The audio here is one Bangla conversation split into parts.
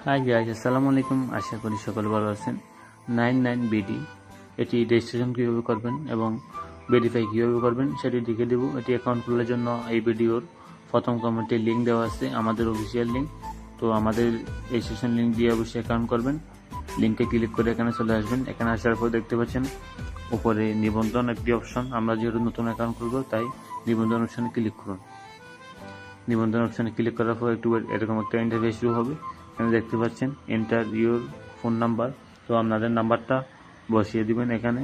হাই গাইস, আসসালামু আলাইকুম। আশা করি সকলে ভালো আছেন। 99BD এটি রেজিস্ট্রেশন কীভাবে করবেন এবং ভেরিফাই কীভাবে করবেন সেটি লিখে দেব। এটি অ্যাকাউন্ট খোলার জন্য এই ভিডিওর প্রথম কমেন্টে লিঙ্ক দেওয়া আছে, আমাদের অফিসিয়াল লিঙ্ক। তো আমাদের রেজিস্ট্রেশন লিঙ্ক দিয়ে অবশ্যই অ্যাকাউন্ট করবেন। লিঙ্কে ক্লিক করে এখানে চলে আসবেন। এখানে আসার পর দেখতে পাচ্ছেন উপরে নিবন্ধন একটি অপশন। আমরা যেহেতু নতুন অ্যাকাউন্ট খুলব তাই নিবন্ধন অপশনে ক্লিক করুন। নিবন্ধন অপশনে ক্লিক করার পর একটু এরকম একটা ইন্টারফেস শুরু হবে। এখানে দেখতে পাচ্ছেন এন্টার ইউর ফোন নাম্বার। তো আপনাদের নাম্বারটা বসিয়ে দিবেন। এখানে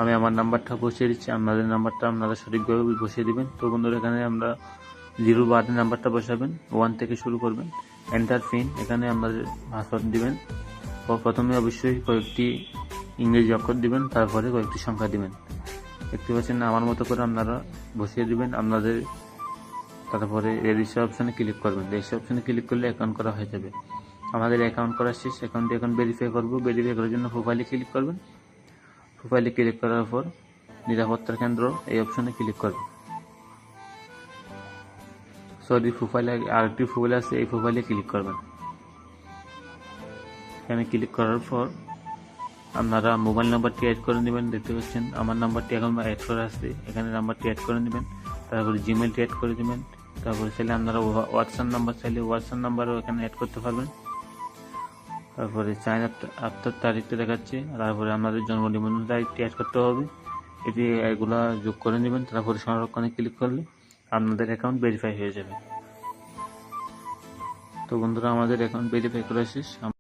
আমি আমার নাম্বারটা বসিয়ে দিচ্ছি, আপনাদের নাম্বারটা আপনারা সঠিকভাবে বসিয়ে দিবেন। তো বন্ধুরা, এখানে আমরা 0 বাদে নাম্বারটা বসাবেন, 1 থেকে শুরু করবেন। এন্টার পিন, এখানে আপনাদের পাসওয়ার্ড দিবেন। প্রথমে অবশ্যই কয়েকটি ইংরেজি অক্ষর দিবেন, তারপরে কয়েকটি সংখ্যা দিবেন। দেখতে পাচ্ছেন আমার মতো করে আপনারা বসিয়ে দিবেন আপনাদের। তারপরে রেজিস্টার অপশনে ক্লিক করবেন। রেজিস্টার অপশনে ক্লিক করলে অ্যাকাউন্ট করা হয়ে যাবে। আমাদের অ্যাকাউন্ট করা শেষ। অ্যাকাউন্টটি এখন ভেরিফাই করব। ভেরিফাই করার জন্য প্রোফাইলে ক্লিক করবেন। প্রোফাইলে ক্লিক করার পর নিরাপত্তার কেন্দ্র এই অপশনে ক্লিক করবেন। প্রোফাইলে আরেকটি প্রোফাইল আছে, এই প্রোফাইলে ক্লিক করবেন। এখানে ক্লিক করার পর আপনারা মোবাইল নাম্বারটি অ্যাড করে নেবেন। দেখতে পাচ্ছেন আমার নাম্বারটি এখন অ্যাড করা আছে, এখানে নাম্বারটি অ্যাড করে নেবেন। তারপরে জিমেলটি অ্যাড করে দেবেন। তারপরে চাইলে আপনারা হোয়াটসঅ্যাপ নাম্বার চাইলে হোয়াটসঅ্যাপ নাম্বারও এখানে অ্যাড করতে পারবেন। তারপরে সাইন আপটার তারিখটা দেখাচ্ছে। তারপরে আপনাদের জন্ম নিবন্ধন তারিখটি অ্যাড করতে হবে। এটি এগুলা যোগ করে নেবেন। তারপরে সংরক্ষণে ক্লিক করলে আপনাদের অ্যাকাউন্ট ভেরিফাই হয়ে যাবে। তো বন্ধুরা, আমাদের অ্যাকাউন্ট ভেরিফাই করা শেষ।